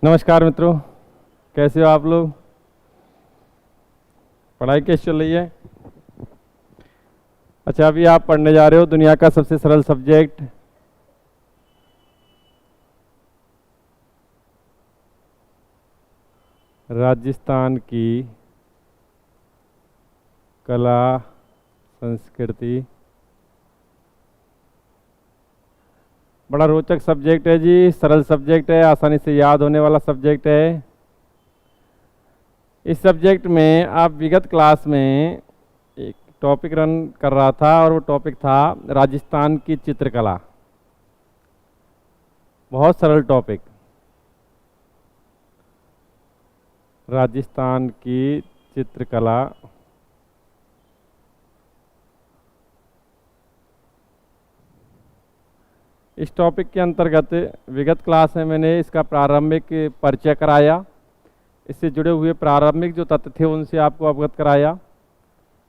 नमस्कार मित्रों, कैसे हो आप लोग। पढ़ाई कैसी चल रही है। अच्छा, अभी आप पढ़ने जा रहे हो दुनिया का सबसे सरल सब्जेक्ट राजस्थान की कला संस्कृति। बड़ा रोचक सब्जेक्ट है जी, सरल सब्जेक्ट है, आसानी से याद होने वाला सब्जेक्ट है। इस सब्जेक्ट में आप विगत क्लास में एक टॉपिक रन कर रहा था और वो टॉपिक था राजस्थान की चित्रकला। बहुत सरल टॉपिक, राजस्थान की चित्रकला। इस टॉपिक के अंतर्गत विगत क्लास में मैंने इसका प्रारंभिक परिचय कराया, इससे जुड़े हुए प्रारंभिक जो तथ्य थे उनसे आपको अवगत कराया।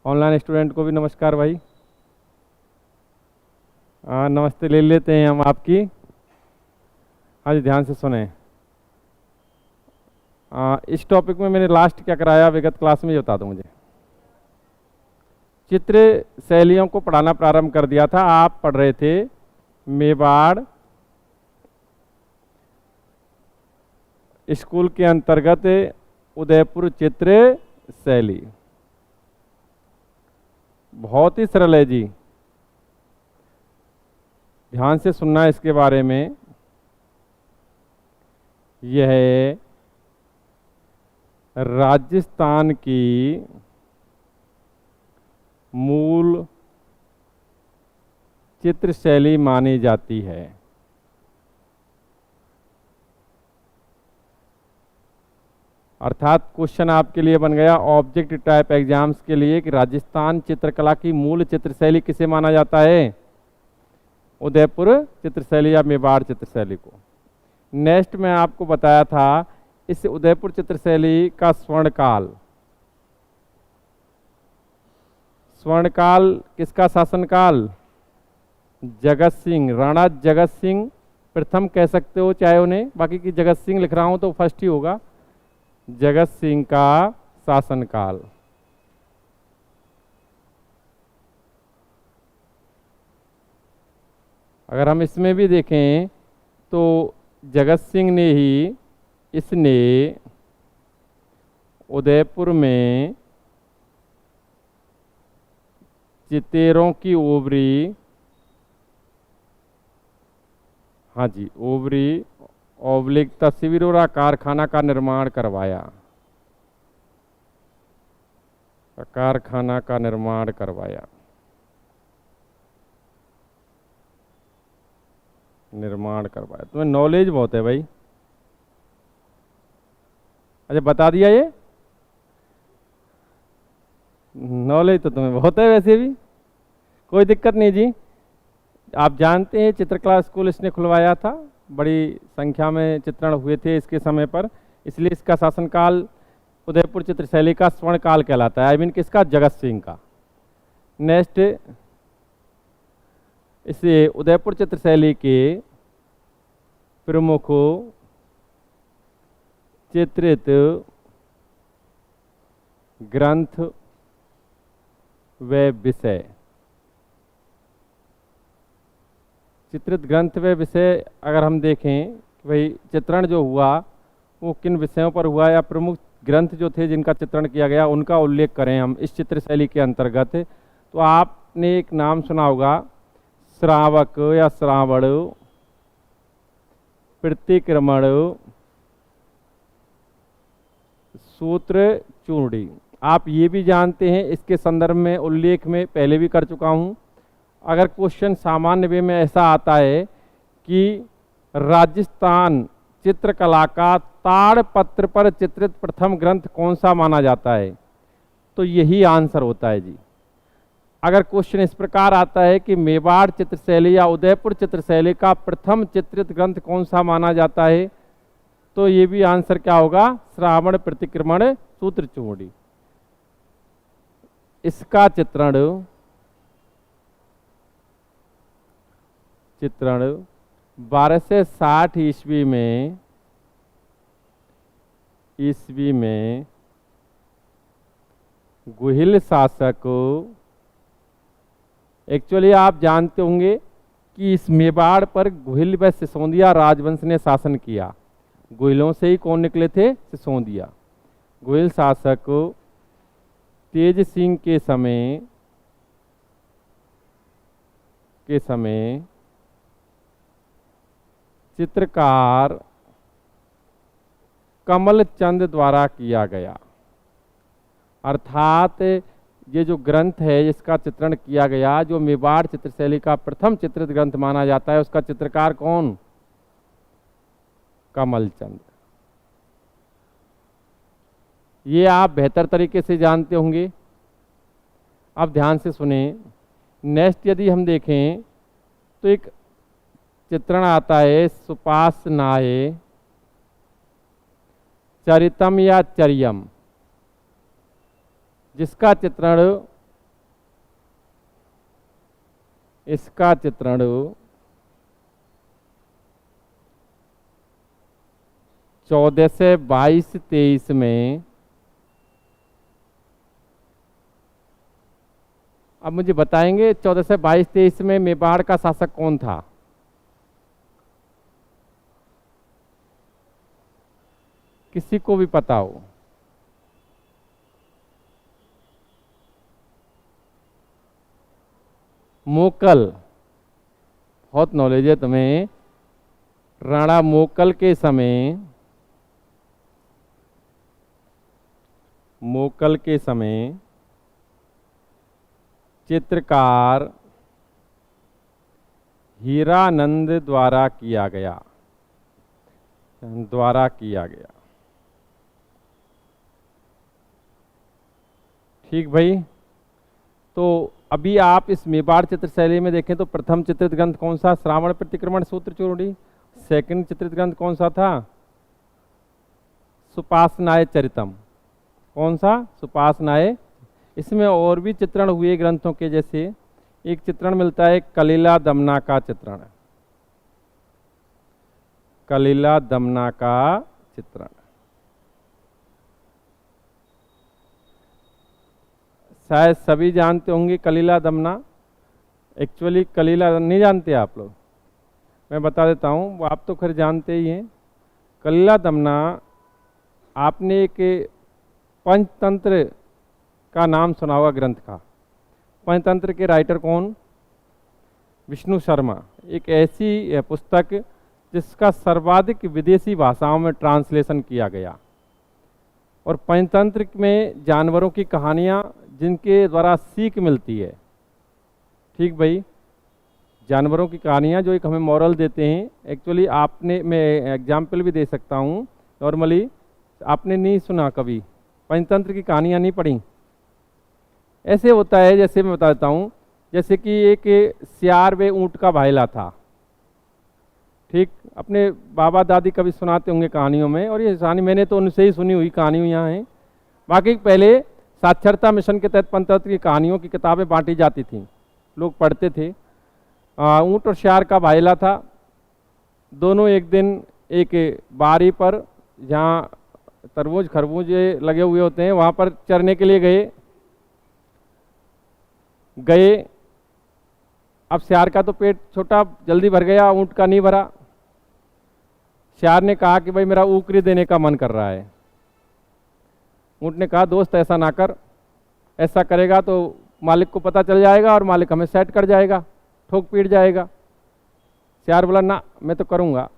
ऑनलाइन स्टूडेंट को भी नमस्कार भाई। नमस्ते ले लेते हैं हम आपकी। हाँ जी, ध्यान से सुने। इस टॉपिक में मैंने लास्ट क्या कराया विगत क्लास में, ये बता दो मुझे। चित्र शैलियों को पढ़ाना प्रारंभ कर दिया था। आप पढ़ रहे थे मेवाड़ स्कूल के अंतर्गत उदयपुर चित्र शैली। बहुत ही सरल है जी, ध्यान से सुनना इसके बारे में। यह राजस्थान की मूल चित्र शैली मानी जाती है। अर्थात क्वेश्चन आपके लिए बन गया ऑब्जेक्ट टाइप एग्जाम्स के लिए कि राजस्थान चित्रकला की मूल चित्र शैली किसे माना जाता है, उदयपुर चित्र शैली या मेवाड़ चित्र शैली को। नेक्स्ट में आपको बताया था इस उदयपुर चित्र शैली का स्वर्णकाल। स्वर्णकाल किसका शासनकाल, जगत सिंह, राणा जगत सिंह प्रथम कह सकते हो चाहे उन्हें, बाकी की जगत सिंह लिख रहा हूं तो फर्स्ट ही होगा। जगत सिंह का शासनकाल। अगर हम इसमें भी देखें तो जगत सिंह ने ही इसने उदयपुर में चितेरों की ओवरी, हाँ जी ओवरी ओब्लिक तस्वीरों का कारखाना का निर्माण करवाया। कारखाना का निर्माण करवाया, निर्माण करवाया। तुम्हें नॉलेज बहुत है भाई। अच्छा, बता दिया ये नॉलेज तो तुम्हें बहुत है, वैसे भी कोई दिक्कत नहीं जी। आप जानते हैं चित्रकला स्कूल इसने खुलवाया था, बड़ी संख्या में चित्रण हुए थे इसके समय पर, इसलिए इसका शासनकाल उदयपुर चित्र शैली का स्वर्णकाल कहलाता है। आई मीन किसका, जगत सिंह का। नेक्स्ट, इसे उदयपुर चित्र शैली के प्रमुख चित्रित ग्रंथ व विषय। चित्रित ग्रंथ व विषय अगर हम देखें कि भाई चित्रण जो हुआ वो किन विषयों पर हुआ या प्रमुख ग्रंथ जो थे जिनका चित्रण किया गया उनका उल्लेख करें हम इस चित्र शैली के अंतर्गत, तो आपने एक नाम सुना होगा श्रावक या श्रावण, प्रतिक्रमण, सूत्र चूड़ी। आप ये भी जानते हैं, इसके संदर्भ में उल्लेख में पहले भी कर चुका हूं। अगर क्वेश्चन सामान्य वे में ऐसा आता है कि राजस्थान चित्रकला का ताड़पत्र पर चित्रित प्रथम ग्रंथ कौन सा माना जाता है, तो यही आंसर होता है जी। अगर क्वेश्चन इस प्रकार आता है कि मेवाड़ चित्र शैली या उदयपुर चित्र शैली का प्रथम चित्रित ग्रंथ कौन सा माना जाता है, तो ये भी आंसर क्या होगा, श्रावण, प्रतिक्रमण, सूत्र चूड़ी। इसका चित्रण 1260 ईस्वी में ईस्वी में गुहिल शासक, एक्चुअली आप जानते होंगे कि इस मेवाड़ पर गुहिल व सिसोदिया राजवंश ने शासन किया। गुहिलों से ही कौन निकले थे? सिसोदिया। गुहिल शासक तेज सिंह के समय चित्रकार कमल चंद द्वारा किया गया। अर्थात ये जो ग्रंथ है जिसका चित्रण किया गया, जो मेवाड़ चित्रशैली का प्रथम चित्रित ग्रंथ माना जाता है, उसका चित्रकार कौन? कमल चंद। ये आप बेहतर तरीके से जानते होंगे। अब ध्यान से सुने। नेक्स्ट यदि हम देखें तो एक चित्रण आता है सुपासनाए चरितम या चरियम, जिसका चित्रण, इसका चित्रण 1422-23 में, अब मुझे बताएंगे 1422-23 में मेवाड़ का शासक कौन था? किसी को भी पता हो? मोकल, बहुत नॉलेज है तुम्हें। राणा मोकल के समय, चित्रकार हीरानंद द्वारा किया गया। ठीक भाई। तो अभी आप इस मेवाड़ चित्रशैली में देखें तो प्रथम चित्रित ग्रंथ कौन सा? श्रावण प्रतिक्रमण सूत्र चूड़ी। सेकंड चित्रित ग्रंथ कौन सा था? सुपासनाए चरितम। कौन सा? सुपासनाए। इसमें और भी चित्रण हुए ग्रंथों के, जैसे एक चित्रण मिलता है कलिला दमना का चित्रण। कलिला दमना का चित्रण शायद सभी जानते होंगे। कलिला दमना, एक्चुअली कलिला नहीं जानते आप लोग? मैं बता देता हूँ, वो आप तो खैर जानते ही हैं। कलिला दमना, आपने एक पंचतंत्र का नाम सुना होगा ग्रंथ का। पंचतंत्र के राइटर कौन? विष्णु शर्मा। एक ऐसी पुस्तक जिसका सर्वाधिक विदेशी भाषाओं में ट्रांसलेशन किया गया। और पंचतंत्र में जानवरों की कहानियाँ जिनके द्वारा सीख मिलती है। ठीक भाई, जानवरों की कहानियाँ जो एक हमें मॉरल देते हैं। एक्चुअली आपने, मैं एग्जाम्पल भी दे सकता हूँ। नॉर्मली आपने नहीं सुना कभी, पंचतंत्र की कहानियाँ नहीं पढ़ी? ऐसे होता है, जैसे मैं बता देता हूँ, जैसे कि एक सियार व ऊँट का भाईला था। ठीक, अपने बाबा दादी कभी सुनाते होंगे कहानियों में, और ये कहानी मैंने तो उनसे ही सुनी हुई कहानियाँ यहाँ हैं। बाकी पहले साक्षरता मिशन के तहत पंचतंत्र की कहानियों की किताबें बांटी जाती थीं, लोग पढ़ते थे। ऊँट और सियार का भाईला था। दोनों एक दिन एक बारी पर, जहाँ तरबूज खरबूज लगे हुए होते हैं, वहाँ पर चरने के लिए गए। अब सियार का तो पेट छोटा, जल्दी भर गया, ऊँट का नहीं भरा। सियार ने कहा कि भाई मेरा ऊकरी देने का मन कर रहा है। ऊँट ने कहा दोस्त ऐसा ना कर, ऐसा करेगा तो मालिक को पता चल जाएगा और मालिक हमें सेट कर जाएगा, ठोक पीट जाएगा। सियार बोला ना, मैं तो करूँगा।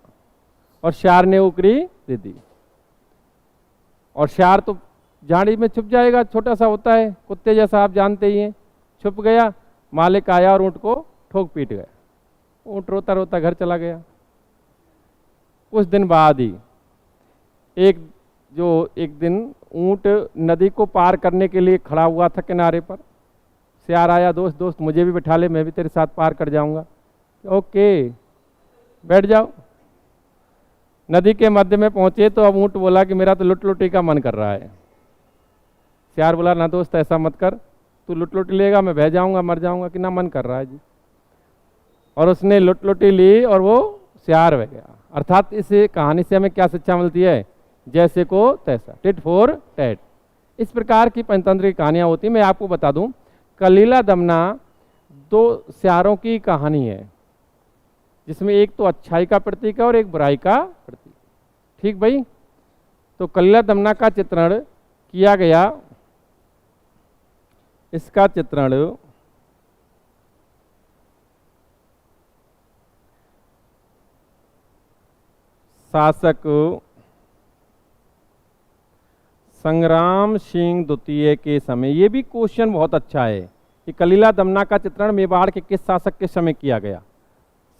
और सियार ने ऊकरी दे दी। और सियार तो झाड़ी में छुप जाएगा, छोटा सा होता है, कुत्ते जैसा, आप जानते ही हैं। छुप गया, मालिक आया और ऊँट को ठोक पीट गया। ऊँट रोता रोता घर चला गया। कुछ दिन बाद ही एक दिन ऊँट नदी को पार करने के लिए खड़ा हुआ था किनारे पर। सियार आया, दोस्त दोस्त मुझे भी बिठा ले, मैं भी तेरे साथ पार कर जाऊंगा। ओके, बैठ जाओ। नदी के मध्य में पहुंचे तो अब ऊँट बोला कि मेरा तो लुट लुटी का मन कर रहा है। सियार बोला ना दोस्त ऐसा मत कर, तू लुट लुटी लेगा, मैं बह जाऊंगा, मर जाऊंगा, कि ना मन कर रहा है जी। और उसने लुट लुटी ली और वो सियार बह गया। अर्थात इस कहानी से हमें क्या शिक्षा मिलती है जैसे को तैसा, टिट फॉर टैट। इस प्रकार की पंचतंत्र की कहानियाँ होती हैं। मैं आपको बता दूं, कलीला दमना दो स्यारों की कहानी है, जिसमें एक तो अच्छाई का प्रतीक है और एक बुराई का प्रतीक। ठीक भाई, तो कलीला दमना का चित्रण किया गया, इसका चित्रण शासक संग्राम सिंह द्वितीय के समय। ये भी क्वेश्चन बहुत अच्छा है कि कलीला दमना का चित्रण मेवाड़ के किस शासक के समय किया गया।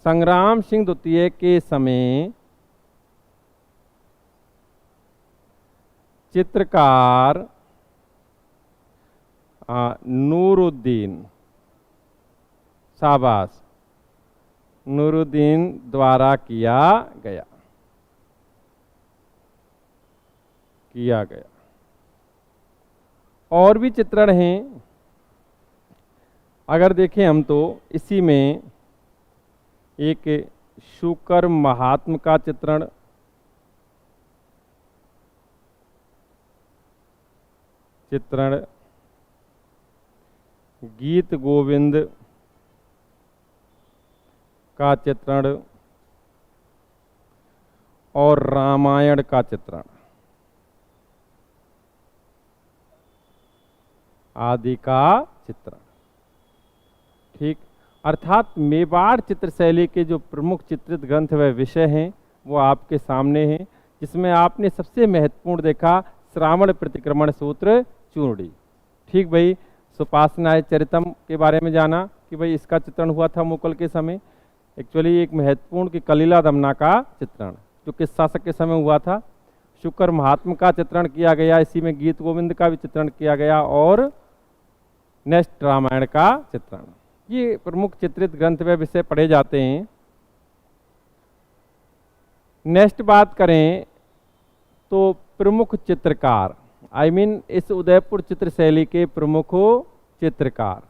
संग्राम सिंह द्वितीय के समय चित्रकार नूरुद्दीन, शाबाश, नूरुद्दीन द्वारा किया गया। और भी चित्रण हैं, अगर देखें हम तो इसी में एक शुकर महात्म का चित्रण, गीत गोविंद का चित्रण और रामायण का चित्रण आदि का चित्रण। ठीक, अर्थात मेवाड़ चित्रशैली के जो प्रमुख चित्रित ग्रंथ व विषय हैं वो आपके सामने हैं, जिसमें आपने सबसे महत्वपूर्ण देखा श्रावण प्रतिक्रमण सूत्र चूर्णी। ठीक भाई, सुपासनाय चरितम के बारे में जाना कि भाई इसका चित्रण हुआ था मुगल के समय। एक्चुअली एक महत्वपूर्ण कि कलीला दमना का चित्रण जो किस शासक के समय हुआ था। शुकर महात्म का चित्रण किया गया, इसी में गीत गोविंद का भी चित्रण किया गया, और नेक्स्ट रामायण का चित्रण। ये प्रमुख चित्रित ग्रंथ व विषय पढ़े जाते हैं। नेक्स्ट बात करें तो प्रमुख चित्रकार, आई मीन इस उदयपुर चित्रशैली के प्रमुख चित्रकार।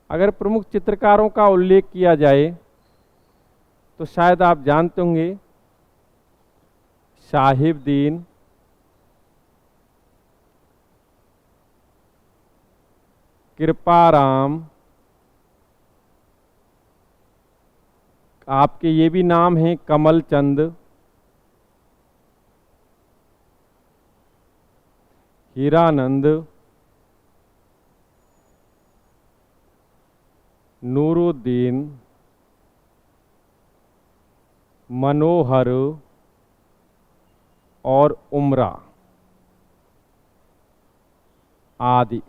अगर प्रमुख चित्रकारों का उल्लेख किया जाए तो शायद आप जानते होंगे साहिबदीन, कृपाराम, आपके ये भी नाम हैं कमलचंद, हीरानंद, नूरुद्दीन, मनोहर और उमरा आदि।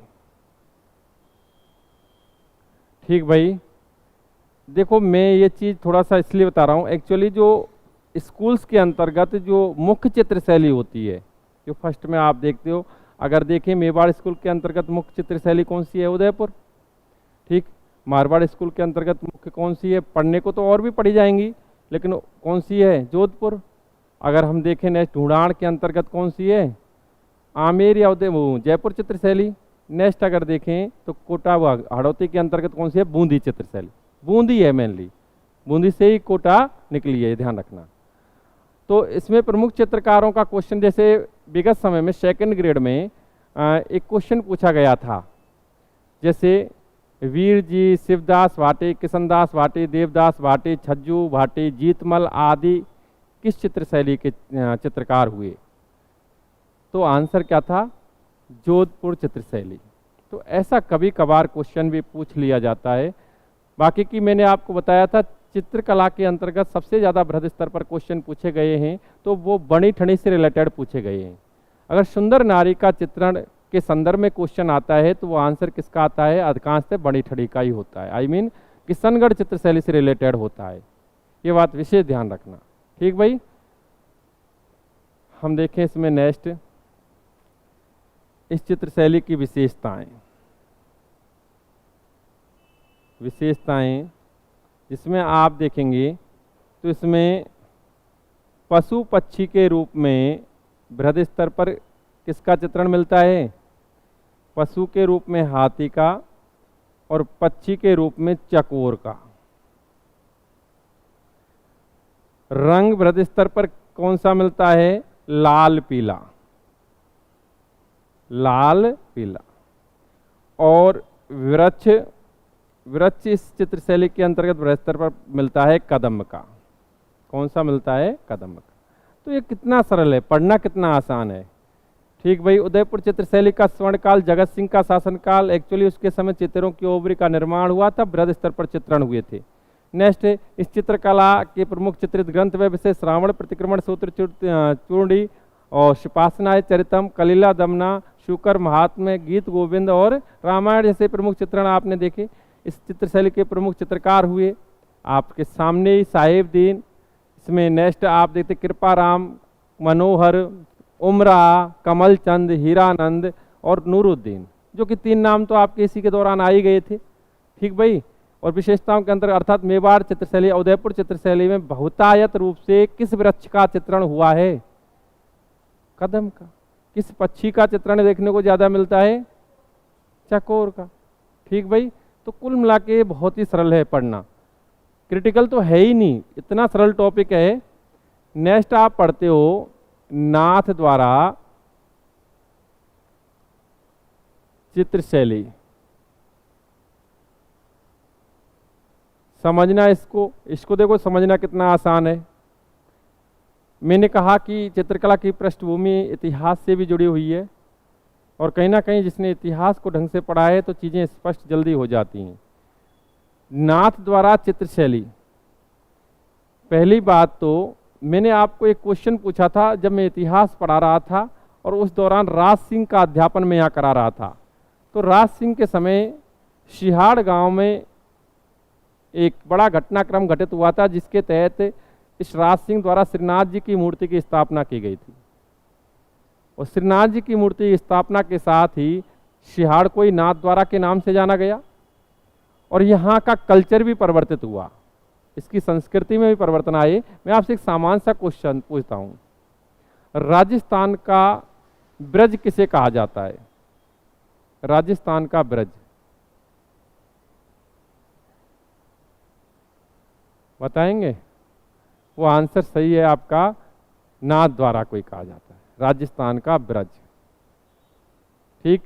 ठीक भाई, देखो मैं ये चीज़ थोड़ा सा इसलिए बता रहा हूँ, एक्चुअली जो स्कूल्स के अंतर्गत जो मुख्य चित्रशैली होती है, जो फर्स्ट में आप देखते हो, अगर देखें मेवाड़ स्कूल के अंतर्गत मुख्य चित्रशैली कौन सी है, उदयपुर। ठीक, मारवाड़ स्कूल के अंतर्गत मुख्य कौन सी है, पढ़ने को तो और भी पढ़ी जाएंगी, लेकिन कौन सी है, जोधपुर। अगर हम देखें नेक्स्ट ढूंढाड़ के अंतर्गत कौन सी है, आमेर या उदयपुर, जयपुर चित्रशैली। नेक्स्ट अगर देखें तो कोटा व हड़ौती के अंतर्गत कौन सी है, बूंदी चित्रशैली। बूंदी है मेनली, बूंदी से ही कोटा निकली है, ध्यान रखना। तो इसमें प्रमुख चित्रकारों का क्वेश्चन, जैसे विगत समय में सेकंड ग्रेड में एक क्वेश्चन पूछा गया था, जैसे वीर जी, शिवदास भाटे, किशनदास भाटे, देवदास भाटे, छज्जू भाटे, जीतमल आदि किस चित्रशैली के चित्रकार हुए। तो आंसर क्या था, जोधपुर चित्रशैली। तो ऐसा कभी कभार क्वेश्चन भी पूछ लिया जाता है। बाकी की मैंने आपको बताया था चित्रकला के अंतर्गत सबसे ज़्यादा बृहद स्तर पर क्वेश्चन पूछे गए हैं तो वो बनी ठनी से रिलेटेड पूछे गए हैं। अगर सुंदर नारी का चित्रण के संदर्भ में क्वेश्चन आता है तो वो आंसर किसका आता है, अधिकांशतः बनी ठनी का ही होता है, आई मीन किशनगढ़ चित्रशैली से रिलेटेड होता है। ये बात विशेष ध्यान रखना। ठीक भाई, हम देखें इसमें नेक्स्ट इस चित्रशैली की विशेषताएं जिसमें आप देखेंगे तो इसमें पशु पक्षी के रूप में बृहद स्तर पर किसका चित्रण मिलता है, पशु के रूप में हाथी का और पक्षी के रूप में चकोर का। रंग बृहद स्तर पर कौन सा मिलता है, लाल पीला, लाल पीला। और वृक्ष, वृक्ष इस चित्र शैली के अंतर्गत बृहद स्तर पर मिलता है कदम्ब का। कौन सा मिलता है? कदम्ब का। तो ये कितना सरल है, पढ़ना कितना आसान है। ठीक भाई, उदयपुर चित्र शैली का स्वर्णकाल जगत सिंह का शासनकाल, एक्चुअली उसके समय चित्रों की ओवरी का निर्माण हुआ था, बृहद स्तर पर चित्रण हुए थे। नेक्स्ट, इस चित्रकला के प्रमुख चित्रित ग्रंथ व विशेष श्रावण, प्रतिक्रमण, सूत्र चूर्णी और शिपासनाय चरितम, कलिला दमना, शुकर महात्म्य, गीत गोविंद और रामायण जैसे प्रमुख चित्रण आपने देखे। इस चित्र शैली के प्रमुख चित्रकार हुए आपके सामने ही साहेब दीन। इसमें नेक्स्ट आप देखते कृपाराम, मनोहर, उमरा, कमल चंद, हीरानंद और नूरुद्दीन, जो कि 3 नाम तो आपके इसी के दौरान आ ही गए थे। ठीक भाई, और विशेषताओं के अंतर्गत अर्थात मेवाड़ चित्रशैली, उदयपुर चित्रशैली में बहुतायत रूप से किस वृक्ष का चित्रण हुआ है? कदम का। किस पक्षी का चित्रण देखने को ज्यादा मिलता है? चकोर का। ठीक भाई, तो कुल मिला के बहुत ही सरल है पढ़ना, क्रिटिकल तो है ही नहीं, इतना सरल टॉपिक है। नेक्स्ट आप पढ़ते हो नाथ द्वारा चित्रशैली, समझना इसको, इसको देखो समझना कितना आसान है। मैंने कहा कि चित्रकला की पृष्ठभूमि इतिहास से भी जुड़ी हुई है, और कहीं ना कहीं जिसने इतिहास को ढंग से पढ़ा है तो चीज़ें स्पष्ट जल्दी हो जाती हैं। नाथ द्वारा चित्रशैली, पहली बात तो मैंने आपको एक क्वेश्चन पूछा था जब मैं इतिहास पढ़ा रहा था, और उस दौरान राज सिंह का अध्यापन मैं यहाँ करा रहा था। तो राज सिंह के समय सिहाड़ गांव में एक बड़ा घटनाक्रम घटित हुआ था, जिसके तहत इस राज सिंह द्वारा श्रीनाथ जी की मूर्ति की स्थापना की गई थी। और श्रीनाथ जी की मूर्ति की स्थापना के साथ ही सिहाड़ को ही नाथ द्वारा के नाम से जाना गया, और यहाँ का कल्चर भी परिवर्तित हुआ, इसकी संस्कृति में भी परिवर्तन आए। मैं आपसे एक सामान्य सा क्वेश्चन पूछता हूँ, राजस्थान का ब्रज किसे कहा जाता है? राजस्थान का ब्रज बताएंगे? वो आंसर सही है आपका, नाथ द्वारा कोई कहा जाता है, राजस्थान का ब्रज। ठीक,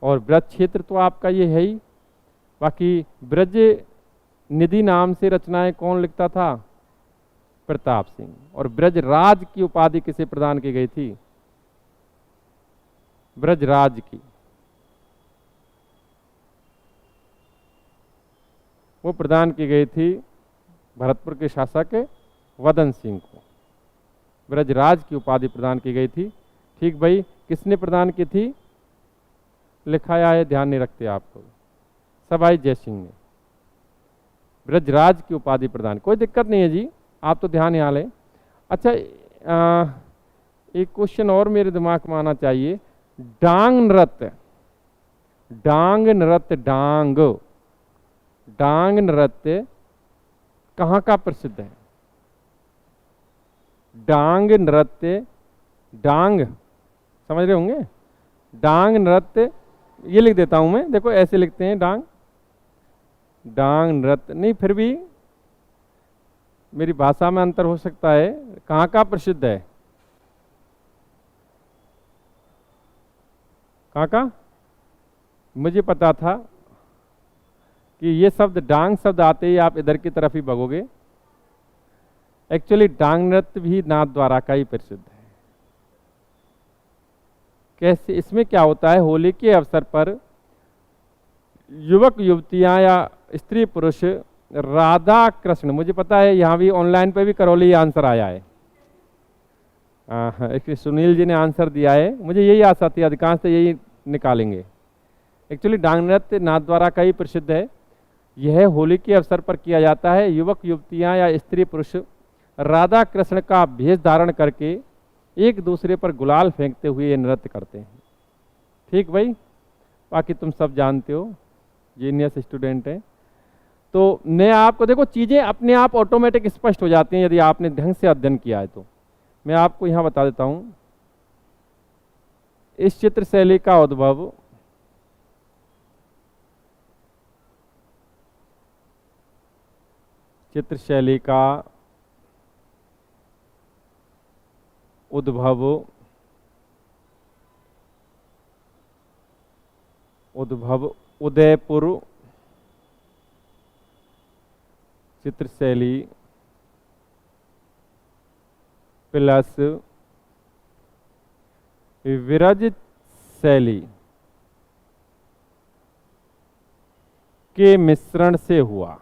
और ब्रज क्षेत्र तो आपका ये है ही। बाकी ब्रज निधि नाम से रचनाएं कौन लिखता था? प्रताप सिंह। और ब्रजराज की उपाधि किसे प्रदान की गई थी? ब्रजराज की, वो प्रदान की गई थी भरतपुर के शासक वदन सिंह को, ब्रजराज की उपाधि प्रदान की गई थी। ठीक भाई, किसने प्रदान की थी? लिखाया है, ध्यान नहीं रखते आप लोग, सवाई जयसिंह ने ब्रजराज की उपाधि प्रदान। कोई दिक्कत नहीं है जी, आप तो ध्यान यहाँ लें। अच्छा, एक क्वेश्चन और मेरे दिमाग में आना चाहिए, डांग नृत्य, डांग नृत्य, डांग डांग नृत्य कहाँ का प्रसिद्ध है? डांग नृत्य, डांग समझ रहे होंगे, डांग नृत्य, ये लिख देता हूं मैं, देखो ऐसे लिखते हैं डांग, डांग नृत्य नहीं, फिर भी मेरी भाषा में अंतर हो सकता है। कहाँ का प्रसिद्ध है? कहाँ का? मुझे पता था कि ये शब्द, डांग शब्द आते ही आप इधर की तरफ ही भगोगे। एक्चुअली डांग नृत्य भी नाथ द्वारा का ही प्रसिद्ध है। कैसे? इसमें क्या होता है, होली के अवसर पर युवक युवतियां या स्त्री पुरुष राधा कृष्ण, मुझे पता है यहाँ भी ऑनलाइन पे भी करौली आंसर आया है, सुनील जी ने आंसर दिया है, मुझे यही आशा थी अधिकांश तो यही निकालेंगे। एक्चुअली डांग नृत्य नाथ द्वारा का ही प्रसिद्ध है। यह होली के अवसर पर किया जाता है। युवक युवतियां या स्त्री पुरुष राधा कृष्ण का भेष धारण करके एक दूसरे पर गुलाल फेंकते हुए ये नृत्य करते हैं। ठीक भाई, बाकी तुम सब जानते हो, जीनियस स्टूडेंट है। तो मैं आपको, देखो चीज़ें अपने आप ऑटोमेटिक स्पष्ट हो जाती हैं यदि आपने ढंग से अध्ययन किया है। तो मैं आपको यहाँ बता देता हूँ, इस चित्र शैली का उद्भव चित्र शैली का उद्भव उदयपुर चित्रशैली प्लस विरज शैली के मिश्रण से हुआ,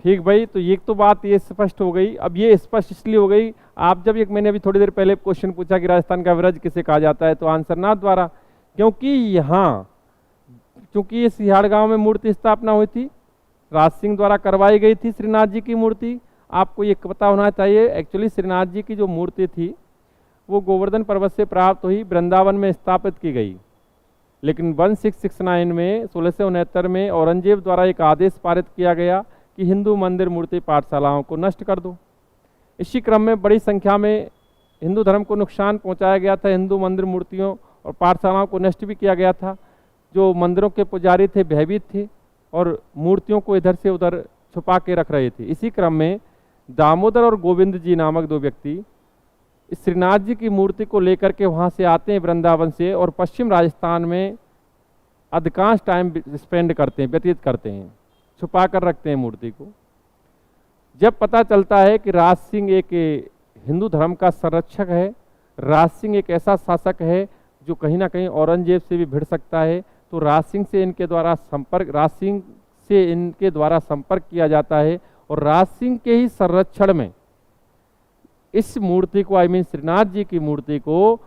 ठीक भाई। तो ये तो बात ये स्पष्ट हो गई। अब ये स्पष्ट इसलिए हो गई, आप जब एक मैंने अभी थोड़ी देर पहले क्वेश्चन पूछा कि राजस्थान का विरज किसे कहा जाता है, तो आंसर नाथ द्वारा, क्योंकि यहाँ चूंकि ये सिहाड़ गांव में मूर्ति स्थापना हुई थी, राज सिंह द्वारा करवाई गई थी श्रीनाथ जी की मूर्ति। आपको ये पता होना चाहिए, एक्चुअली श्रीनाथ जी की जो मूर्ति थी वो गोवर्धन पर्वत से प्राप्त हुई, वृंदावन में स्थापित की गई, लेकिन 1669 में 1669 में औरंगजेब द्वारा एक आदेश पारित किया गया कि हिंदू मंदिर मूर्ति पाठशालाओं को नष्ट कर दो। इसी क्रम में बड़ी संख्या में हिंदू धर्म को नुकसान पहुंचाया गया था, हिंदू मंदिर मूर्तियों और पाठशालाओं को नष्ट भी किया गया था। जो मंदिरों के पुजारी थे भयभीत थे और मूर्तियों को इधर से उधर छुपा के रख रहे थे। इसी क्रम में दामोदर और गोविंद जी नामक दो व्यक्ति इस श्रीनाथ जी की मूर्ति को लेकर के वहाँ से आते हैं वृंदावन से, और पश्चिम राजस्थान में अधिकांश टाइम स्पेंड करते हैं, व्यतीत करते हैं, छुपा कर रखते हैं मूर्ति को। जब पता चलता है कि राज सिंह एक हिंदू धर्म का संरक्षक है, राज सिंह एक ऐसा शासक है जो कहीं ना कहीं औरंगजेब से भी भिड़ सकता है, तो राज सिंह से इनके द्वारा संपर्क किया जाता है, और राज सिंह के ही संरक्षण में इस मूर्ति को श्रीनाथ जी की मूर्ति को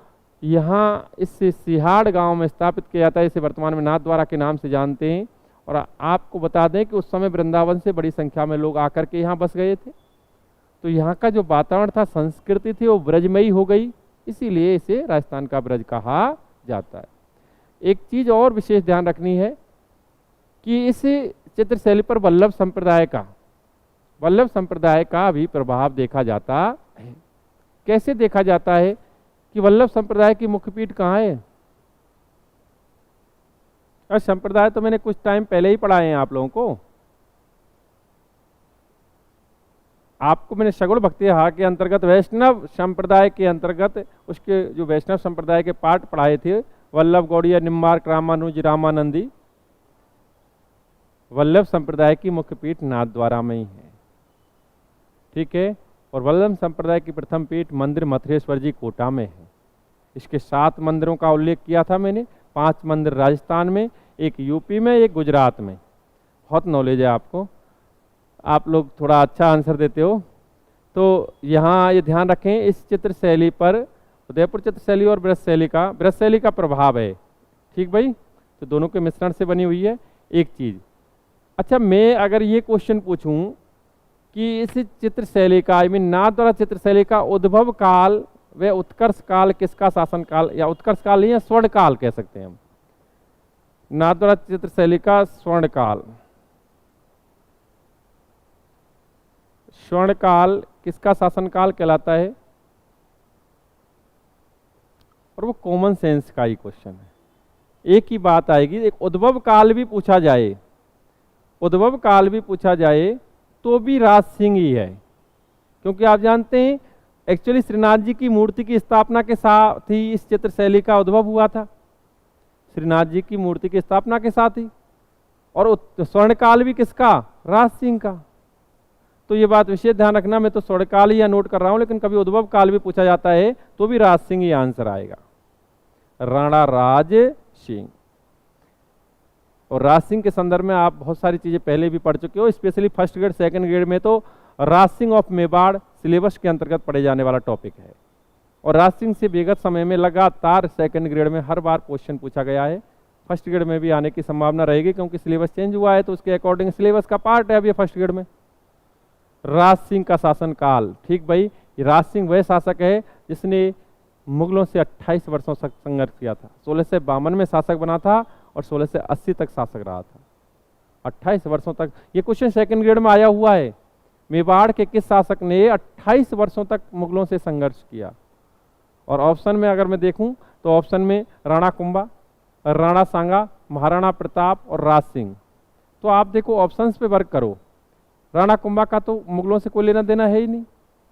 यहाँ इस सिहाड़ गांव में स्थापित किया जाता है। इसे वर्तमान में नाथ द्वारा के नाम से जानते हैं। और आपको बता दें कि उस समय वृंदावन से बड़ी संख्या में लोग आकर के यहाँ बस गए थे, तो यहाँ का जो वातावरण था, संस्कृति थी, वो ब्रजमयी हो गई, इसीलिए इसे राजस्थान का ब्रज कहा जाता है। एक चीज और विशेष ध्यान रखनी है कि इस चित्रशैली पर वल्लभ संप्रदाय का भी प्रभाव देखा जाता है। कैसे देखा जाता है कि वल्लभ संप्रदाय की मुख्य पीठ कहाँ है? और संप्रदाय तो मैंने कुछ टाइम पहले ही पढ़ाए हैं आप लोगों को। आपको मैंने शगुण भक्ति हार के अंतर्गत वैष्णव संप्रदाय के अंतर्गत उसके जो वैष्णव संप्रदाय के पाठ पढ़ाए थे, वल्लभ गौड़िया निम्बार्क रामानुज रामानंदी। वल्लभ संप्रदाय की मुख्य पीठ नाथ द्वारा में ही है, ठीक है। और वल्लभ संप्रदाय की प्रथम पीठ मंदिर मथुरेश्वर जी कोटा में है। इसके 7 मंदिरों का उल्लेख किया था मैंने, 5 मंदिर राजस्थान में, 1 यूपी में, 1 गुजरात में। बहुत नॉलेज है आपको, आप लोग थोड़ा अच्छा आंसर देते हो। तो यहाँ ये ध्यान रखें, इस चित्रशैली पर उदयपुर चित्रशैली और ब्रज शैली का प्रभाव है, ठीक भाई। तो दोनों के मिश्रण से बनी हुई है एक चीज। अच्छा, मैं अगर ये क्वेश्चन पूछूं कि इस चित्रशैली का नाथ द्वारा चित्रशैली का उद्भव काल व उत्कर्ष काल किसका शासन काल, या उत्कर्ष काल नहीं है, स्वर्ण काल कह सकते हैं हम। नाथ द्वारा चित्रशैली का स्वर्ण काल किसका शासन काल कहलाता है? और वो कॉमन सेंस का ही क्वेश्चन है, एक ही बात आएगी। एक उद्भव काल भी पूछा जाए तो भी राज सिंह ही है, क्योंकि आप जानते हैं एक्चुअली श्रीनाथ जी की मूर्ति की स्थापना के साथ ही इस चित्रशैली का उद्भव हुआ था। श्रीनाथ जी की मूर्ति की स्थापना के साथ ही, और स्वर्ण काल भी किसका? राज सिंह का। तो ये बात विशेष ध्यान रखना, मैं तो स्वर्ण काल ही नोट कर रहा हूं, लेकिन कभी उद्भव काल भी पूछा जाता है तो भी राज सिंह ही आंसर आएगा, राणा राज सिंह। और राज सिंह के संदर्भ में आप बहुत सारी चीजें पहले भी पढ़ चुके हो, specially first grade second grade में तो राज सिंह ऑफ मेवाड़ सिलेबस के अंतर्गत पढ़े जाने वाला टॉपिक है। और राज सिंह से विगत समय में लगातार सेकंड ग्रेड में हर बार क्वेश्चन पूछा गया है, फर्स्ट ग्रेड में भी आने की संभावना रहेगी, क्योंकि सिलेबस चेंज हुआ है तो उसके अकॉर्डिंग सिलेबस का पार्ट है अब ये फर्स्ट ग्रेड में। राज सिंह का शासन काल, ठीक भाई। राज सिंह वह शासक है जिसने मुगलों से 28 वर्षों तक संघर्ष किया था। 1652 में शासक बना था और 1680 तक शासक रहा था, 28 वर्षों तक। ये क्वेश्चन सेकंड ग्रेड में आया हुआ है, मेवाड़ के किस शासक ने 28 वर्षों तक मुगलों से संघर्ष किया। और ऑप्शन में अगर मैं देखूं तो ऑप्शन में राणा कुंभा, राणा सांगा, महाराणा प्रताप और राज सिंह। तो आप देखो ऑप्शंस पे वर्क करो। राणा कुंभा का तो मुगलों से कोई लेना देना है ही नहीं,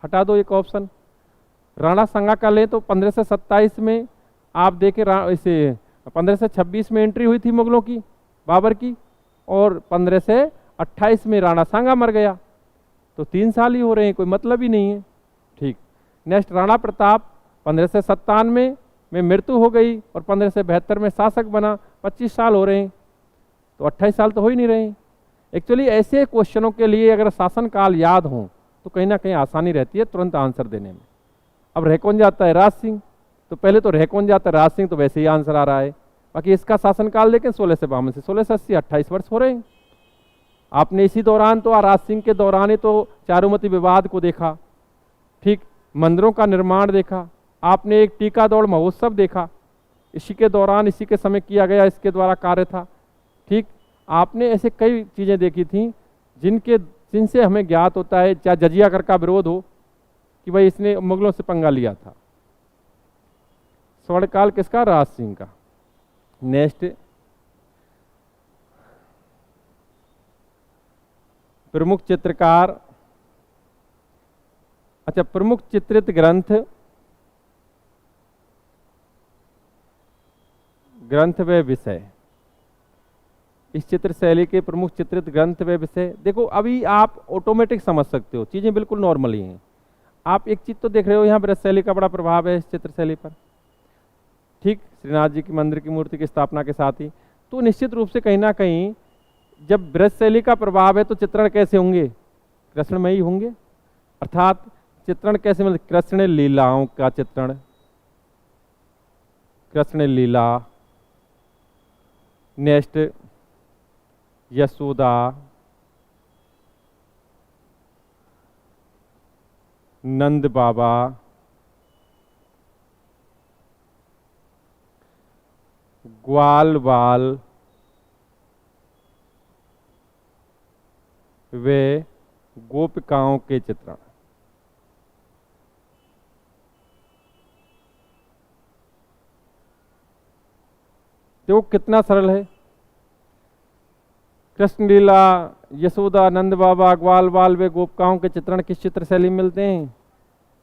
हटा दो एक ऑप्शन। राणा संगा का ले तो 1527 में आप देखें इसे 1526 में एंट्री हुई थी मुगलों की, बाबर की, और 1528 में राणा सांगा मर गया, तो 3 साल ही हो रहे हैं, कोई मतलब ही नहीं है। ठीक, नेक्स्ट राणा प्रताप 1597 में मृत्यु हो गई और 1572 में शासक बना, 25 साल हो रहे हैं, तो 28 साल तो हो ही नहीं रहे हैं। एक्चुअली ऐसे क्वेश्चनों के लिए अगर शासनकाल याद हो तो कहीं ना कहीं आसानी रहती है तुरंत आंसर देने में। अब रह कौन जाता है, राज सिंह, तो पहले तो रह कौन जाता है, राज सिंह, तो वैसे ही आंसर आ रहा है। बाकी इसका शासनकाल देखें 1652 से 1680, 28 वर्ष हो रहे हैं। आपने इसी दौरान तो राज सिंह के दौरान ही तो चारुमती विवाद को देखा, ठीक, मंदिरों का निर्माण देखा, आपने एक टीका दौड़ महोत्सव देखा, इसी के दौरान इसी के समय किया गया, इसके द्वारा कार्य था। ठीक, आपने ऐसे कई चीज़ें देखी थी जिनसे हमें ज्ञात होता है, चाहे जजिया कर का विरोध हो कि भाई इसने मुगलों से पंगा लिया था। स्वर्णकाल किसका, राज सिंह का। नेक्स्ट प्रमुख चित्रकार, अच्छा प्रमुख चित्रित ग्रंथ व विषय, इस चित्र शैली के प्रमुख चित्रित ग्रंथ व विषय। देखो अभी आप ऑटोमेटिक समझ सकते हो, चीजें बिल्कुल नॉर्मल ही हैं। आप एक चीज तो देख रहे हो, यहाँ ब्रज शैली का बड़ा प्रभाव है इस चित्र शैली पर, ठीक, श्रीनाथ जी की मंदिर की मूर्ति की स्थापना के साथ ही। तो निश्चित रूप से कहीं ना कहीं जब ब्रज शैली का प्रभाव है तो चित्रण कैसे होंगे, कृष्णमयी होंगे। अर्थात चित्रण कैसे, मतलब कृष्ण लीलाओं का चित्रण, कृष्ण लीला। नेक्स्ट यशोदा, नंद बाबा, ग्वाल बाल वे गोपिकाओं के चित्रण। देखो कितना सरल है। कृष्ण लीला, यशोदा, नंद बाबा, ग्वाल बाल वे गोपिकाओं के चित्रण किस चित्र शैली में मिलते हैं,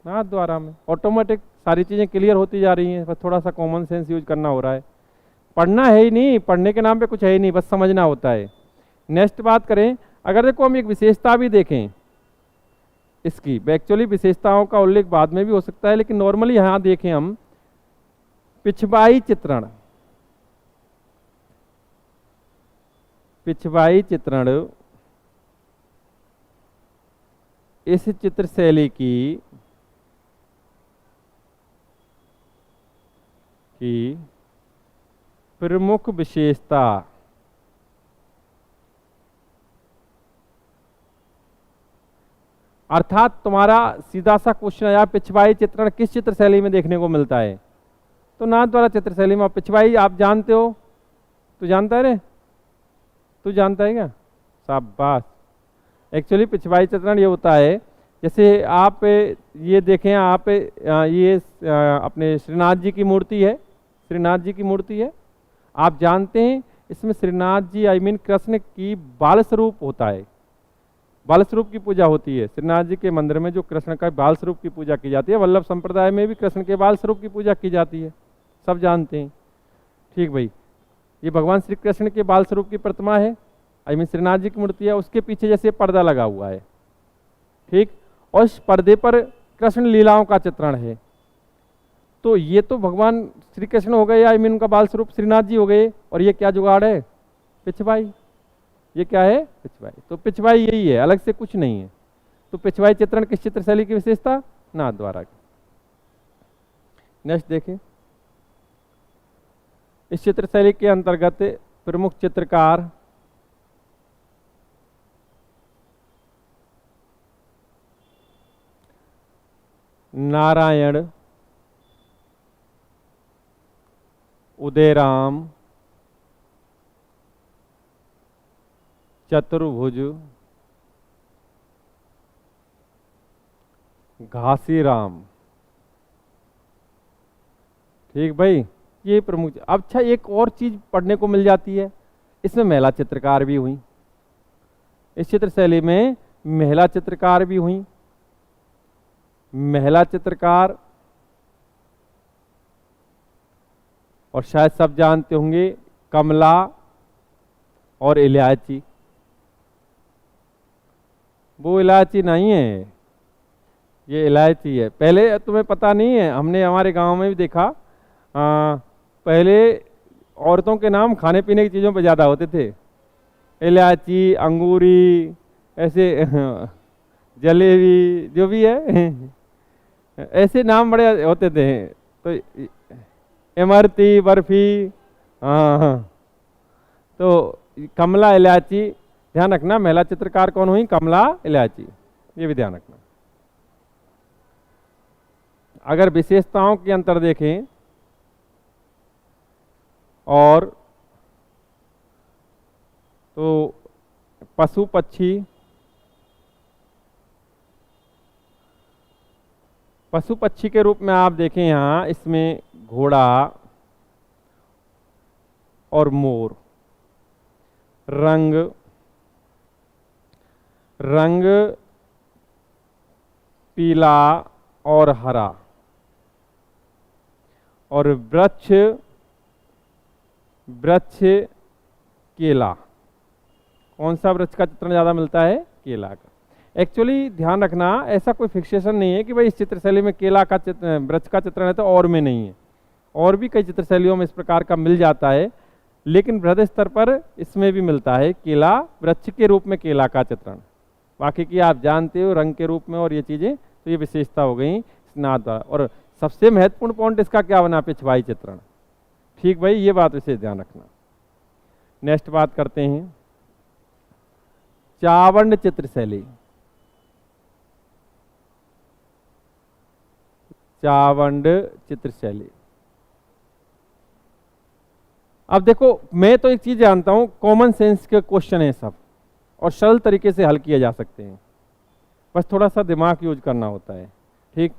नाथ द्वारा में। ऑटोमेटिक सारी चीजें क्लियर होती जा रही हैं, बस थोड़ा सा कॉमन सेंस यूज करना हो रहा है। पढ़ना है ही नहीं, पढ़ने के नाम पे कुछ है ही नहीं, बस समझना होता है। नेक्स्ट बात करें, अगर देखो हम एक विशेषता भी देखें इसकी, एक्चुअली विशेषताओं का उल्लेख बाद में भी हो सकता है, लेकिन नॉर्मली यहाँ देखें हम, पिछवाई चित्रण, पिछवाई चित्रण इस चित्र शैली की प्रमुख विशेषता। अर्थात तुम्हारा सीधा सा क्वेश्चन आया, पिछवाई चित्रण किस चित्र शैली में देखने को मिलता है, तो नाथ द्वारा चित्र शैली में। पिछवाई आप जानते हो, तू जानता है रे, तू जानता है क्या, शाबाश। एक्चुअली पिछवाई चित्रण ये होता है, जैसे आप ये देखें, आप ये अपने श्रीनाथ जी की मूर्ति है, श्रीनाथ जी की मूर्ति है, आप जानते हैं इसमें श्रीनाथ जी आई मीन कृष्ण की बाल स्वरूप होता है, बाल स्वरूप की पूजा होती है। श्रीनाथ जी के मंदिर में जो कृष्ण का बाल स्वरूप की पूजा की जाती है, वल्लभ संप्रदाय में भी कृष्ण के बाल स्वरूप की पूजा की जाती है, सब जानते हैं। ठीक भाई, ये भगवान श्री कृष्ण के बाल स्वरूप की प्रतिमा है, आई मीन श्रीनाथ जी की मूर्ति है, उसके पीछे जैसे पर्दा लगा हुआ है, ठीक, और इस पर्दे पर कृष्ण लीलाओं का चित्रण है। तो ये तो भगवान श्री कृष्ण हो गए, आई मीन उनका बाल स्वरूप श्रीनाथ जी हो गए, और ये क्या जुगाड़ है, पिछवाई। ये क्या है, पिछवाई। तो पिछवाई यही है, अलग से कुछ नहीं है। तो पिछवाई चित्रण किस चित्र शैली की विशेषता, नाथ द्वारा की। नेक्स्ट देखें, इस चित्र शैली के अंतर्गत प्रमुख चित्रकार नारायण, उदयराम, चतुर्भुज, घासीराम। ठीक भाई, ये प्रमुख। अच्छा, एक और चीज पढ़ने को मिल जाती है, इसमें महिला चित्रकार भी हुई, इस चित्र शैली में महिला चित्रकार भी हुई। महिला चित्रकार, और शायद सब जानते होंगे कमला और इलायची। वो इलायची नहीं है, ये इलायची है। पहले तुम्हें पता नहीं है, हमने हमारे गांव में भी देखा, पहले औरतों के नाम खाने पीने की चीज़ों पर ज़्यादा होते थे। इलायची, अंगूरी, ऐसे जलेबी, जो भी है ऐसे नाम बड़े होते थे। तो इमरती, बर्फी, हाँ। तो कमला, इलायची, ध्यान रखना। महिला चित्रकार कौन हुई? कमला, इलायची, ये भी ध्यान रखना। अगर विशेषताओं के अंतर देखें और तो पशु पक्षी, पशु पक्षी के रूप में आप देखें यहाँ, इसमें घोड़ा और मोर। रंग, रंग पीला और हरा। और वृक्ष, वृक्ष केला। कौन सा वृक्ष का चित्रण ज़्यादा मिलता है? केला का। एक्चुअली ध्यान रखना, ऐसा कोई फिक्सेशन नहीं है कि भाई इस चित्रशैली में केला का वृक्ष का चित्रण है तो और में नहीं है। और भी कई चित्रशैलियों में इस प्रकार का मिल जाता है, लेकिन बृहद स्तर पर इसमें भी मिलता है केला, वृक्ष के रूप में केला का चित्रण। बाकी की आप जानते हो, रंग के रूप में और ये चीज़ें, तो ये विशेषता हो गई स्नात द्वारा। और सबसे महत्वपूर्ण पॉइंट इसका क्या बना? पिछवाई चित्रण। ठीक भाई, ये बात विशेष ध्यान रखना। नेक्स्ट बात करते हैं चावंड चित्रशैली। चावंड चित्रशैली। अब देखो, मैं तो एक चीज जानता हूं, कॉमन सेंस के क्वेश्चन है सब, और सरल तरीके से हल किए जा सकते हैं, बस थोड़ा सा दिमाग यूज करना होता है। ठीक,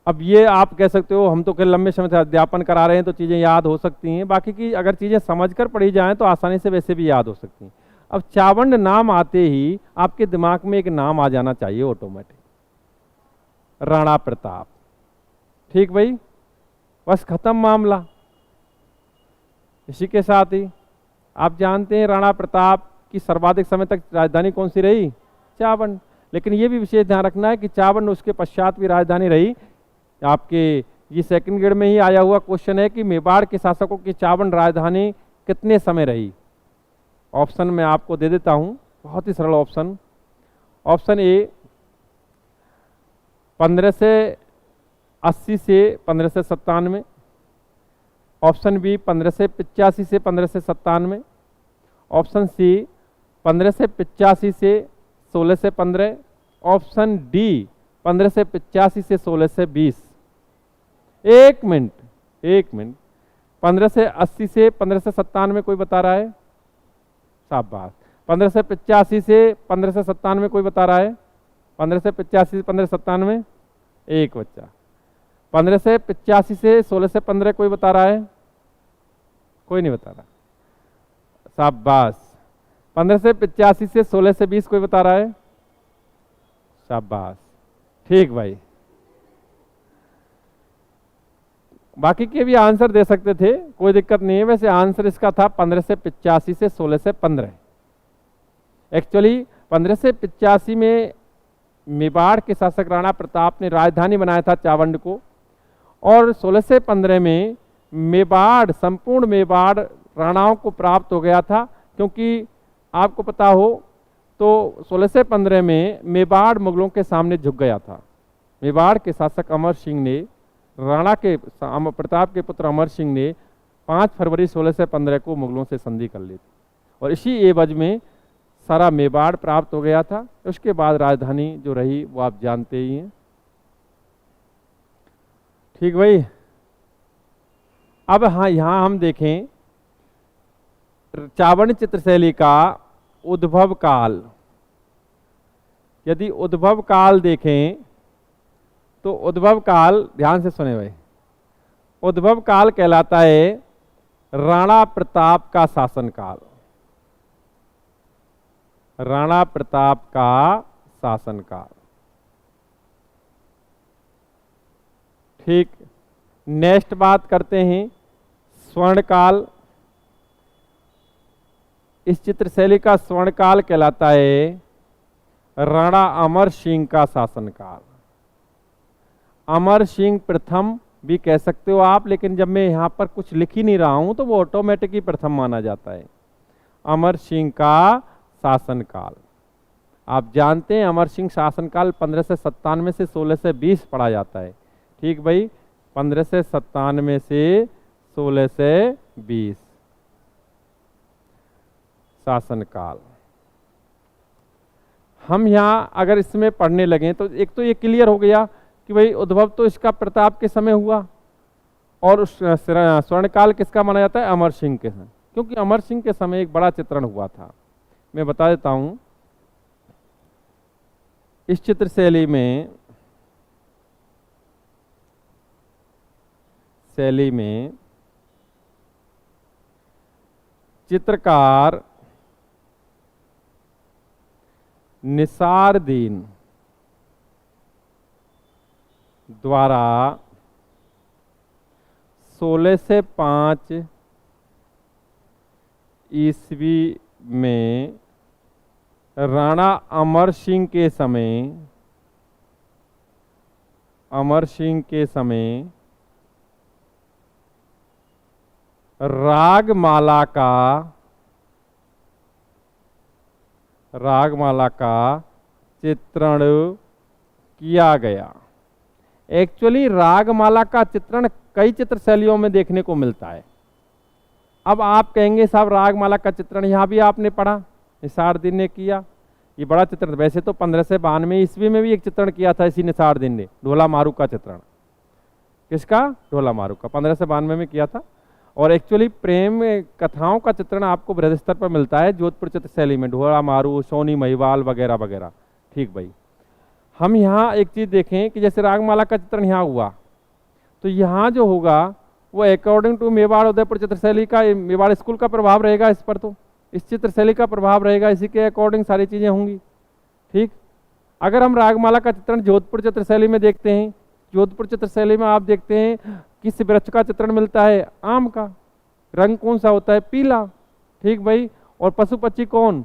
अब ये आप कह सकते हो हम तो कल लंबे समय से अध्यापन करा रहे हैं तो चीज़ें याद हो सकती हैं, बाकी की अगर चीज़ें समझकर पढ़ी जाएं तो आसानी से वैसे भी याद हो सकती हैं। अब चावंड नाम आते ही आपके दिमाग में एक नाम आ जाना चाहिए ऑटोमेटिक, राणा प्रताप। ठीक भाई, बस खत्म मामला। इसी के साथ ही आप जानते हैं राणा प्रताप की सर्वाधिक समय तक राजधानी कौन सी रही? चावंड। लेकिन ये भी विशेष ध्यान रखना है कि चावंड उसके पश्चात भी राजधानी रही। आपके ये सेकंड ग्रेड में ही आया हुआ क्वेश्चन है कि मेवाड़ के शासकों की चावंड राजधानी कितने समय रही। ऑप्शन मैं आपको दे देता हूं, बहुत ही सरल ऑप्शन। ऑप्शन ए 1580 से 1597, ऑप्शन बी 1585 से 1597, ऑप्शन सी 1585 से 1615, ऑप्शन डी 1585 से 1620। एक मिनट 1580 से 1597 कोई बता रहा है? शाबाश। 1585 से 1597 कोई बता रहा है? 1585 से 1597, एक बच्चा। 1585 से 1615 कोई बता रहा है? कोई नहीं बता रहा। शाबाश। 1585 से 1620 कोई बता रहा है? शाबाश, ठीक भाई। बाकी के भी आंसर दे सकते थे, कोई दिक्कत नहीं है। वैसे आंसर इसका था 1585 से 1615। एक्चुअली 1585 में मेवाड़ के शासक राणा प्रताप ने राजधानी बनाया था चावंड को, और 1615 में मेवाड़, संपूर्ण मेवाड़ राणाओं को प्राप्त हो गया था। क्योंकि आपको पता हो तो 1615 में मेवाड़ मुगलों के सामने झुक गया था। मेवाड़ के शासक अमर सिंह ने, राणा के प्रताप के पुत्र अमर सिंह ने 5 फरवरी 1615 को मुगलों से संधि कर ली थी, और इसी एवज में सारा मेवाड़ प्राप्त हो गया था। उसके बाद राजधानी जो रही वो आप जानते ही हैं। ठीक भाई। अब हाँ, यहाँ हम देखें चावंड चित्रशैली का उद्भव काल। यदि उद्भव काल देखें तो उद्भव काल, ध्यान से सुने भाई, उद्भव काल कहलाता है राणा प्रताप का शासनकाल। राणा प्रताप का शासनकाल। ठीक, नेक्स्ट बात करते हैं स्वर्णकाल। इस चित्रशैली का स्वर्णकाल कहलाता है राणा अमर सिंह का शासनकाल। अमर सिंह प्रथम भी कह सकते हो आप, लेकिन जब मैं यहाँ पर कुछ लिख ही नहीं रहा हूं तो वो ऑटोमेटिक ही प्रथम माना जाता है। अमर सिंह का शासनकाल, आप जानते हैं अमर सिंह शासनकाल 1597 से 1620 पढ़ा जाता है। ठीक भाई, 1597 से 1620 शासनकाल। हम यहाँ अगर इसमें पढ़ने लगे तो एक तो ये क्लियर हो गया कि भाई उद्भव तो इसका प्रताप के समय हुआ, और उस स्वर्णकाल किसका माना जाता है? अमर सिंह के समय, क्योंकि अमर सिंह के समय एक बड़ा चित्रण हुआ था। मैं बता देता हूं, इस चित्रशैली में चित्रकार निसारदीन द्वारा 1605 ईस्वी में राणा अमर सिंह के समय रागमाला का चित्रण किया गया। एक्चुअली रागमाला का चित्रण कई चित्रशैलियों में देखने को मिलता है। अब आप कहेंगे साहब रागमाला का चित्रण यहाँ भी आपने पढ़ा, निसारदीन ने किया, ये बड़ा चित्रण। वैसे तो 1592 ईस्वी में भी एक चित्रण किया था इसी निसारदीन ने, ढोला मारू का चित्रण। किसका? ढोला मारू का, 1592 में किया था। और एक्चुअली प्रेम कथाओं का चित्रण आपको बृहद स्तर पर मिलता है जोधपुर चित्रशैली में, ढोला मारू, सोनी महिवाल वगैरह वगैरह। ठीक भाई, हम यहाँ एक चीज देखें कि जैसे रागमाला का चित्रण यहाँ हुआ, तो यहाँ जो होगा वो अकॉर्डिंग टू मेवाड़ उदयपुर चित्रशैली का, मेवाड़ स्कूल का प्रभाव रहेगा इस पर, तो इस चित्रशैली का प्रभाव रहेगा, इसी के अकॉर्डिंग सारी चीजें होंगी। ठीक, अगर हम रागमाला का चित्रण जोधपुर चित्रशैली में देखते हैं, जोधपुर चित्रशैली में आप देखते हैं किस वृक्ष का चित्रण मिलता है? आम का। रंग कौन सा होता है? पीला। ठीक भाई, और पशु पक्षी कौन?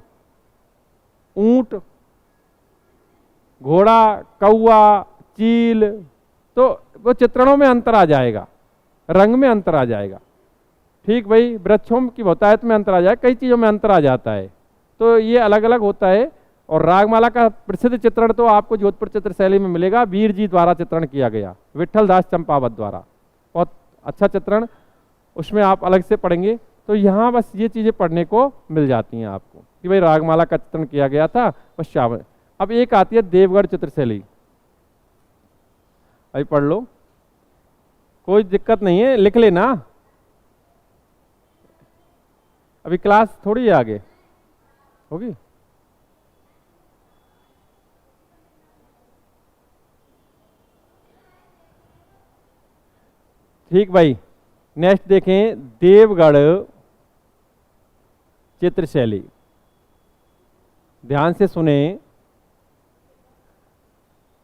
ऊंट, घोड़ा, कौआ, चील। तो वो चित्रणों में अंतर आ जाएगा, रंग में अंतर आ जाएगा। ठीक भाई, वृक्षों की बहुतायत में अंतर आ जाएगा, कई चीजों में अंतर आ जाता है, तो ये अलग अलग होता है। और रागमाला का प्रसिद्ध चित्रण तो आपको जोधपुर चित्रशैली में मिलेगा, वीर जी द्वारा चित्रण किया गया, विठल दास चंपावत द्वारा, बहुत अच्छा चित्रण, उसमें आप अलग से पढ़ेंगे। तो यहाँ बस ये चीजें पढ़ने को मिल जाती हैं आपको कि भाई रागमाला का चित्रण किया गया था, बस शामिल। अब एक आती है देवगढ़ चित्रशैली, अभी पढ़ लो, कोई दिक्कत नहीं है, लिख लेना, अभी क्लास थोड़ी है आगे होगी। ठीक भाई, नेक्स्ट देखें देवगढ़ चित्रशैली। ध्यान से सुने,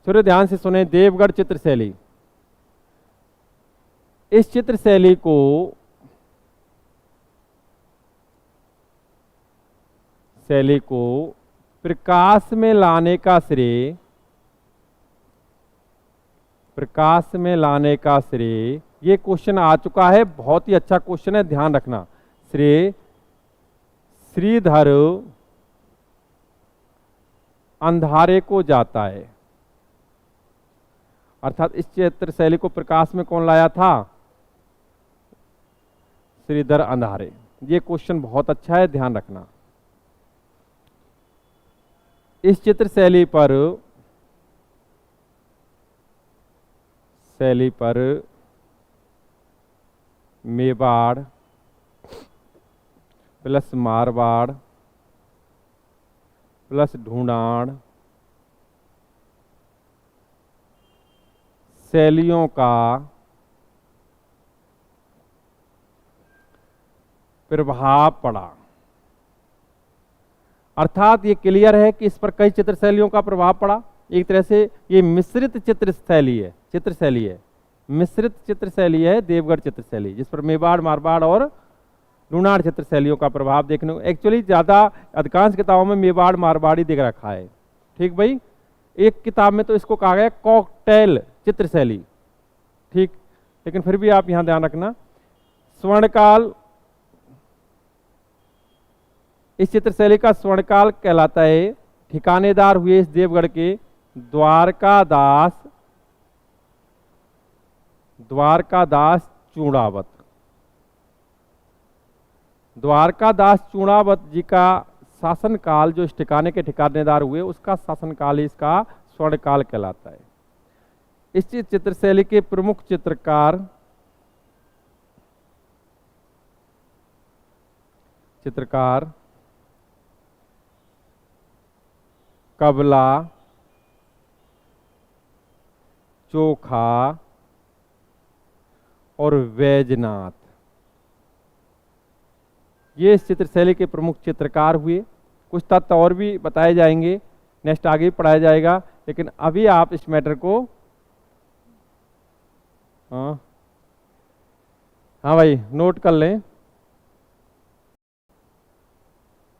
ध्यान से सुने, देवगढ़ चित्रशैली। इस चित्रशैली को प्रकाश में लाने का श्रेय, ये क्वेश्चन आ चुका है, बहुत ही अच्छा क्वेश्चन है, ध्यान रखना। श्रेय श्रीधर अंधारे को जाता है। अर्थात इस चित्रशैली को प्रकाश में कौन लाया था? श्रीधर अंधारे। ये क्वेश्चन बहुत अच्छा है, ध्यान रखना। इस चित्रशैली पर मेवाड़ प्लस मारवाड़ प्लस ढूंढाड़ शैलियों का प्रभाव पड़ा। अर्थात ये क्लियर है कि इस पर कई चित्र शैलियों का प्रभाव पड़ा। एक तरह से ये मिश्रित चित्र शैली है, मिश्रित चित्र शैली है देवगढ़ चित्र शैली, जिस पर मेवाड़, मारवाड़ और लूणाड़ चित्र शैलियों का प्रभाव देखने को, एक्चुअली ज़्यादा अधिकांश किताबों में मेवाड़ मारवाड़ी दिख रखा है। ठीक भाई, एक किताब में तो इसको कहा गया कॉकटेल चित्र शैली। ठीक, लेकिन फिर भी आप यहाँ ध्यान रखना, स्वर्णकाल, इस चित्र शैली का स्वर्णकाल कहलाता है। ठिकानेदार हुए इस देवगढ़ के द्वारकादास चूड़ावत। द्वारकादास चूड़ावत जी का शासनकाल, जो इस ठिकाने के ठिकानेदार हुए, उसका शासनकाल ही इसका स्वर्णकाल कहलाता है। इस चित्र शैली के प्रमुख चित्रकार कबला, चोखा और वैजनाथ, ये इस चित्र शैली के प्रमुख चित्रकार हुए। कुछ तथ्य और भी बताए जाएंगे, नेक्स्ट आगे भी पढ़ाया जाएगा, लेकिन अभी आप इस मैटर को हाँ भाई नोट कर लें।